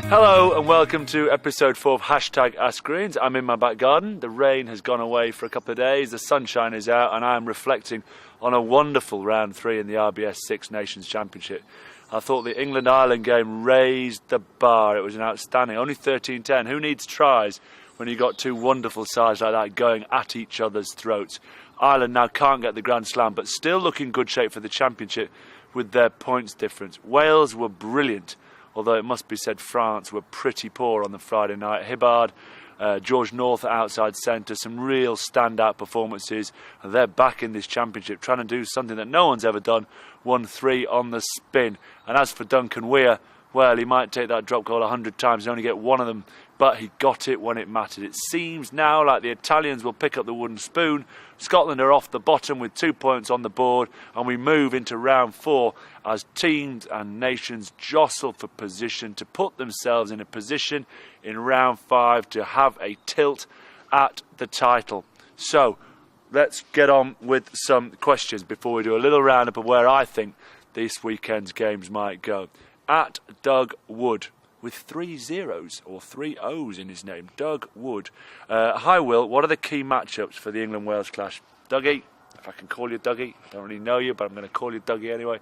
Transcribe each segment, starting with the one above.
Hello and welcome to episode 4 of Hashtag Ask Greens. I'm in my back garden. The rain has gone away for a couple of days. The sunshine is out and I'm reflecting on a wonderful round 3 in the RBS Six Nations Championship. I thought the England-Ireland game raised the bar. It was an outstanding, only 13-10. Who needs tries when you've got two wonderful sides like that going at each other's throats? Ireland now can't get the Grand Slam, but still look in good shape for the championship with their points difference. Wales were brilliant, although it must be said France were pretty poor on the Friday night. Hibbard, George North at outside centre, some real standout performances. And they're back in this championship, trying to do something that no one's ever done, 1-3 on the spin. And as for Duncan Weir, well, he might take that drop goal 100 times and only get one of them, but he got it when it mattered. It seems now like the Italians will pick up the wooden spoon. Scotland are off the bottom with 2 points on the board, and we move into round 4 as teams and nations jostle for position to put themselves in a position in round 5 to have a tilt at the title. So let's get on with some questions before we do a little roundup of where I think this weekend's games might go. At Doug Wood, with 3 zeros or 3 O's in his name, Doug Wood. Hi Will, what are the key matchups for the England-Wales clash? Dougie, if I can call you Dougie, I don't really know you, but I'm going to call you Dougie anyway.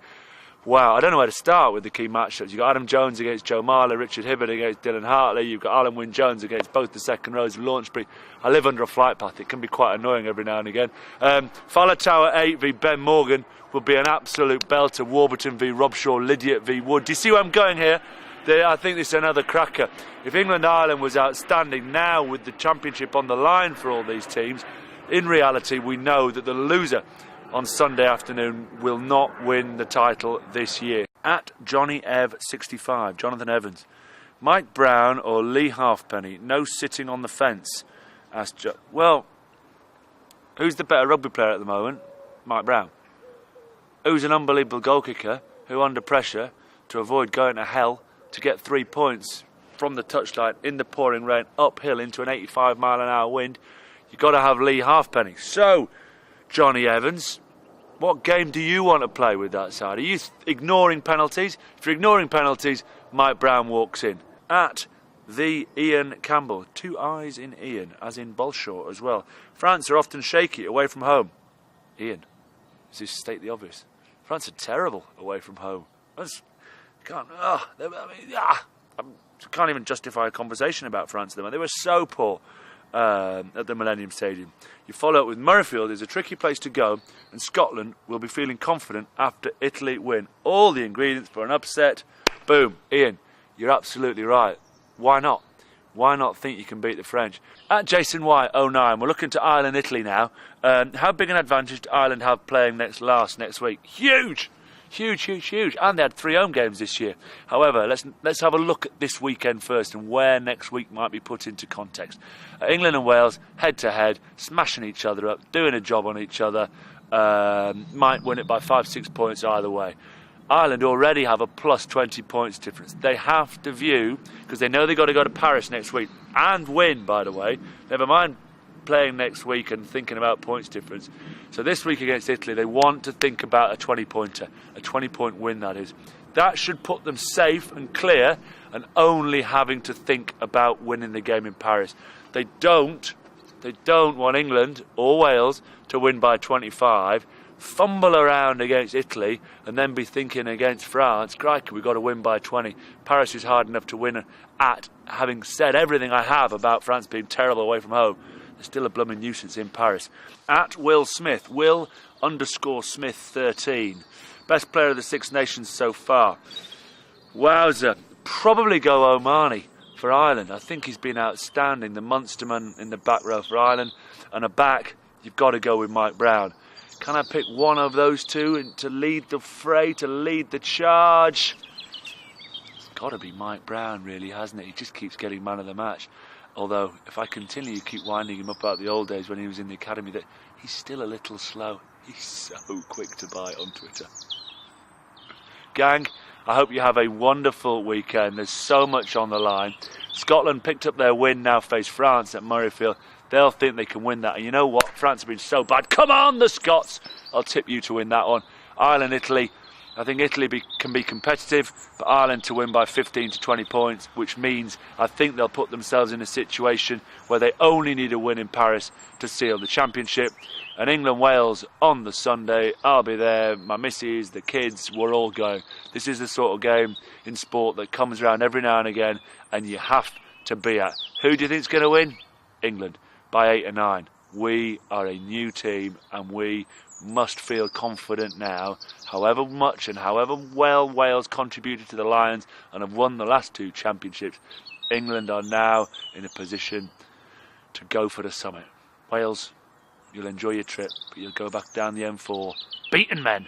Wow, I don't know where to start with the key matchups. You've got Adam Jones against Joe Marler, Richard Hibbert against Dylan Hartley, you've got Alan Wynne-Jones against both the second rows of Launchbury. I live under a flight path, it can be quite annoying every now and again. Faletau 8 v Ben Morgan will be an absolute belter. Warburton v Robshaw, Lydiate v Wood. Do you see where I'm going here? I think this is another cracker. If England-Ireland was outstanding now with the championship on the line for all these teams, in reality we know that the loser on Sunday afternoon will not win the title this year. At Johnny Ev 65, Jonathan Evans. Mike Brown or Leigh Halfpenny? No sitting on the fence. Asked well, who's the better rugby player at the moment? Mike Brown. Who's an unbelievable goal kicker who under pressure to avoid going to hell to get 3 points from the touchline in the pouring rain uphill into an 85-mile-an-hour wind? You've got to have Leigh Halfpenny. So, Johnny Evans, what game do you want to play with that side? Are you ignoring penalties? If you're ignoring penalties, Mike Brown walks in. At the Ian Campbell, 2 eyes in Ian, as in Bolshaw as well. France are often shaky away from home. Ian, does this state the obvious? France are terrible away from home. I can't even justify a conversation about France at the moment. They were so poor at the Millennium Stadium. You follow up with Murrayfield is a tricky place to go, and Scotland will be feeling confident after Italy win. All the ingredients for an upset. Boom. Ian, you're absolutely right. Why not? Why not think you can beat the French? At Jason White 09, we're looking to Ireland-Italy now. How big an advantage do Ireland have playing next week? Huge! Huge. And they had 3 home games this year. However, let's have a look at this weekend first and where next week might be put into context. England and Wales, head-to-head, smashing each other up, doing a job on each other. Might win it by 5-6 points either way. Ireland already have a plus 20 points difference. They have to view, because they know they've got to go to Paris next week and win, by the way. Never mind playing next week and thinking about points difference. So this week against Italy, they want to think about a 20-pointer, a 20-point win, that is. That should put them safe and clear and only having to think about winning the game in Paris. They don't want England or Wales to win by 25, fumble around against Italy and then be thinking against France, crikey, we've got to win by 20. Paris is hard enough to win at. Having said everything I have about France being terrible away from home, there's still a blooming nuisance in Paris. At Will Smith, Will_Smith 13. Best player of the Six Nations so far. Wowzer. Probably go Omani for Ireland. I think he's been outstanding. The Munsterman in the back row for Ireland. And a back, you've got to go with Mike Brown. Can I pick one of those two to lead the fray, to lead the charge? It's got to be Mike Brown, really, hasn't it? He just keeps getting man of the match. Although, if I continue to keep winding him up about the old days when he was in the academy, that he's still a little slow. He's so quick to bite on Twitter. Gang, I hope you have a wonderful weekend. There's so much on the line. Scotland picked up their win, now face France at Murrayfield. They'll think they can win that. And you know what? France have been so bad. Come on, the Scots! I'll tip you to win that one. Ireland, Italy. I think Italy can be competitive, but Ireland to win by 15 to 20 points, which means I think they'll put themselves in a situation where they only need a win in Paris to seal the championship. And England-Wales on the Sunday, I'll be there, my missus, the kids, we're all going. This is the sort of game in sport that comes around every now and again, and you have to be at. Who do you think's going to win? England, by 8 or 9. We are a new team, and we must feel confident now. However much and however well Wales contributed to the Lions and have won the last 2 championships, England are now in a position to go for the summit. Wales, you'll enjoy your trip, but you'll go back down the M4 beaten men.